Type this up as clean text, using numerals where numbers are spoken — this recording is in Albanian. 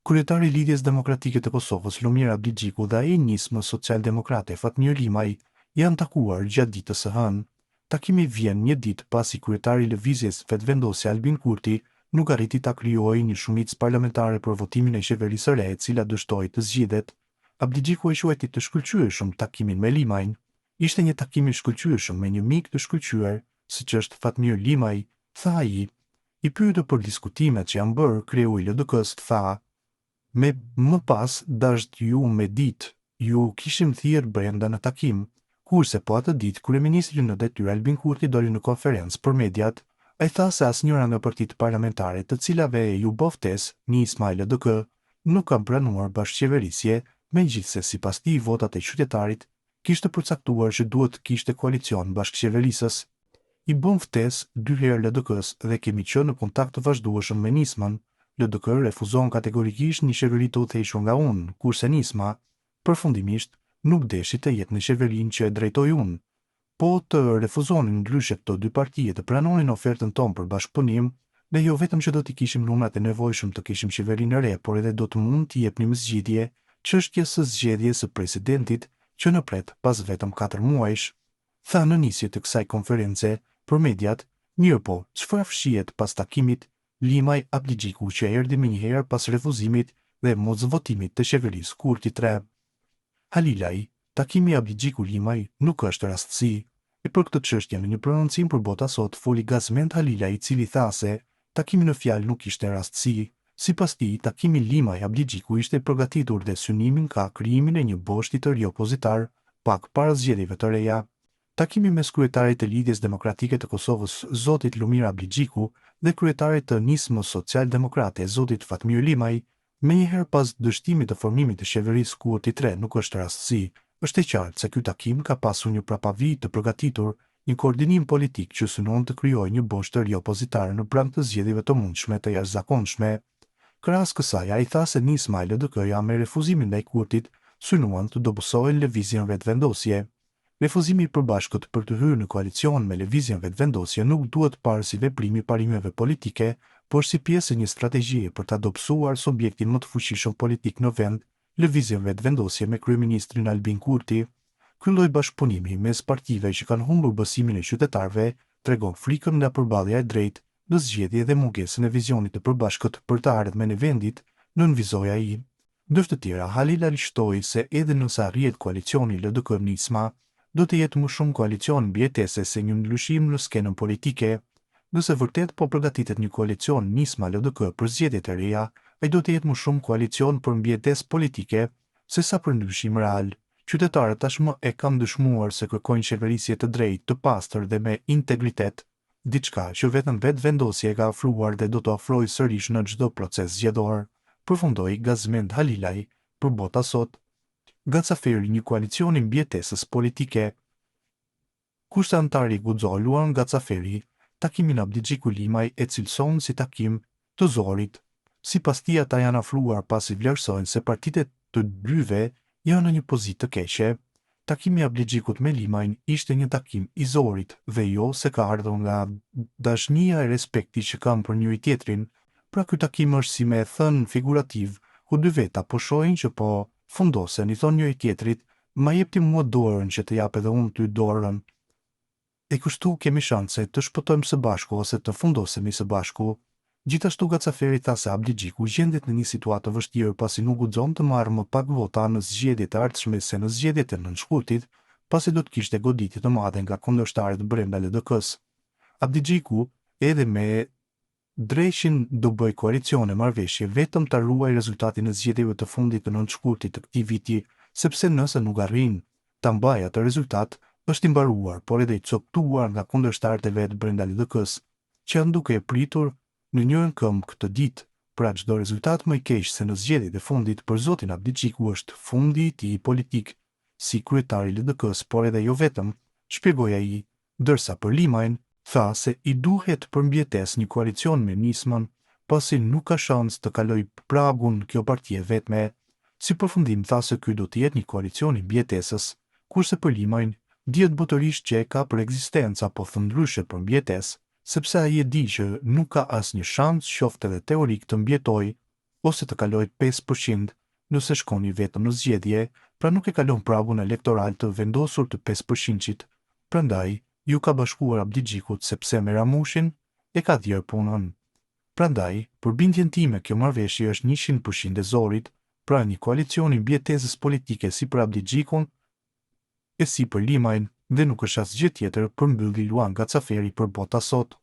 Kryetari i Lidhjes Demokratike të Kosovës, Lumir Abdigjiku dhe ai nismë social-demokrate Fatmir Limaj janë takuar gjatë ditës së hënë. Takimi vjen një ditë pasi kryetari i lëvizjes vetëvendosje Albin Kurti nuk arriti ta krijojë një shumicë parlamentare për votimin e qeverisë së re, e cila dështoi të zgjidhet. Abdigjiku e quajti të shkëlqyeshëm takimin me Limajin. Ishte një takim i shkëlqyeshëm me një mik të shkëlqyer, siç është Fatmir Limaj, tha ai. I pyetur për diskutimet që janë bërë, kreu i LDK-s tha: "Me më pas dasht ju me ditë, ju kishim thirrë brenda në takim." Kurse po atë ditë kryeministri në detyrë Albin Kurti doli në konferencë për mediat. Ai tha se asnjëra nga partitë parlamentare të cilave ju bë ftesë nisma e LDK nuk ka pranuar bashkëqeverisje, megjithse sipas tij votat e qytetarit kishte përcaktuar që duhet të kishte koalicion bashkëqeverisës. I bëm ftesë 2 herë LDK-s dhe kemi qenë në kontakt të vazhdueshëm me nismën. LDK refuzon kategorikisht një qeveri të udhëhequr nga unë, kurse nisma, përfundimisht, nuk deshi të jetë në qeverinë që e drejtoj unë. Po të refuzonin ndryshe këto dy partije të pranonin ofertën tonë për bashkëpunim, ne jo vetëm që do t'i kishim numrat e nevojshëm të kishim qeverinë e re, por edhe do të mund t'i jepnim zgjidhje çështjes së zgjedhjes së presidentit që në pret pas vetëm 4 muajsh. Tha në nisje të kësaj konference për mediat, mirë po, çfarë fshihet pas takimit Limaj Abdigjiku që erdhi më një herë pas refuzimit dhe mosvotimit të qeverisë Kurti 3. Halilaj, takimi Abdigjiku Limaj nuk është rastësi. E për këtë çështje në një prononcim për Bota Sot foli Gazmend Halilaj, i cili tha se takimi në fjalë nuk ishte rastësi. Sipas tij, takimi Limaj Abdigjiku ishte përgatitur dhe synimin ka krijimin e një boshti të ri opozitar pak para zgjedhjeve të reja. Takimi mes kryetarit të Lidhjes Demokratike të Kosovës, zotit Lumir Abdigjiku, dhe kryetarit të nismës social-demokrate, zotit Fatmir Limaj, me njëherë pas dështimit të formimit të qeverisë Kurti 3 nuk është rastësi. Është e qartë se ky takim ka pasur një prapavi të përgatitur, një koordinim politik që synon të krijojë një boshtë të ri opozitar në prag të zgjedhjeve të mundshme të jashtëzakonshme. Krahas kësaj, ai tha se nisma e LDK-ja me refuzimin ndaj Kurtit synuan të dobësojnë lëvizjen vetëvendosje. Refuzimi i përbashkët për të hyrë në koalicion me lëvizjen vetëvendosje nuk duhet parë si veprim i parimeve politike, por si pjesë e një strategjie për të dobësuar subjektin më të fuqishëm politik në vend, lëvizjen vetëvendosje me kryeministrin Albin Kurti. Ky lloj bashkëpunimi mes partive që kanë humbur besimin e qytetarëve tregon frikën nga përballja e drejtë në zgjedhje dhe mungesën e vizionit të përbashkët për të ardhmen e vendit, nënvizoi ai. Ndër të tjera, Halilaj shtoi se edhe nëse arrihet koalicioni LDK-Nisma, do të jetë më shumë koalicion mbjetese se një ndryshim në skenën politike. Nëse vërtet po përgatitet një koalicion Nisma LDK për zgjedhjet e reja, ai do të jetë më shumë koalicion për mbjetesë politike se sa për ndryshim real. Qytetarët tashmë e kanë dëshmuar se kërkojnë qeverisje të drejtë, të pastër dhe me integritet, diçka që vetëm vetëvendosja e ka ofruar dhe do të ofrojë sërish në çdo proces zgjedhor, përfundoi Gazmend Halilaj për Bota Sot. Gacaferi një koalicioni mbjetesës politike. Kushte antari i guxoi Luan Gacaferi takimin Abdigjiku Limaj e cilëson si takim të zorit. Sipas tij, ata janë afruar pasi vlerësojnë se partitë të dyve janë në një pozitë të keqe. Takimi i Abdigjikut me Limajin ishte një takim i zorit dhe jo se ka ardhur nga dashnia e respekti që kanë për njëri tjetrin. Pra ky takim është si me thënë figurativ, ku dy veta po shohin që po fundosen, i thonë njëri tjetrit: "Ma jepti mua dorën që të jap edhe unë ty dorën." E kështu kemi shanse të shpëtojmë së bashku ose të fundosemi së bashku. Gjithashtu Gacaferi tha se Abdigjiku gjendet në një situatë të vështirë pasi nuk guxon të marrë më pak vota në zgjedhjet e ardhshme se në zgjedhjet e nënshkurtit, pasi do të kishte goditje të madhe nga kundërshtarët brenda LDK-s. Abdigjiku edhe me dreshin do bëj koalicione marrëveshje vetëm ta ruaj rezultatin e zgjedhjeve të fundit të nënshkurtit të këtij viti, sepse nëse nuk arrin ta mbajë atë rezultat, është i mbaruar, por edhe i coptuar nga kundërshtarët e vet brenda LDK-s, që janë duke e pritur në njërin këmbë këtë ditë. Pra çdo rezultat më i keq se në zgjedhjet e fundit për zotin Abdigjiku është fundi i tij politik si kryetari i LDK-s, por edhe jo vetëm, shpjegoi ai, ndërsa për Limajin tha se i duhet për mbjetesë një koalicion me Nismën, pasi nuk ka shans të kaloj pragun kjo partie vetme. Si përfundim tha se ky do të jetë një koalicion i mbjetesës, kurse për Limajin dihet botërisht që e ka për ekzistencë apo thëndryshe për mbjetesë, sepse ai e di që nuk ka asnjë shans qoftë edhe teorik të mbjetojë ose të kalojë 5% nëse shkoni vetëm në zgjedhje, pra nuk e kalon pragun elektoral të vendosur të 5%-it. Prandaj, ju ka bashkuar Abdigjikut sepse me Ramushin e ka dhirë punën. Prandaj, për bindjen time kjo marrëveshje është 100% e zorit, pra një koalicioni mbi tezës politike si për Abdigjikun e si për Limajn, dhe nuk është asgjë tjetër për mbylli Luan Gacaferi për bota sot.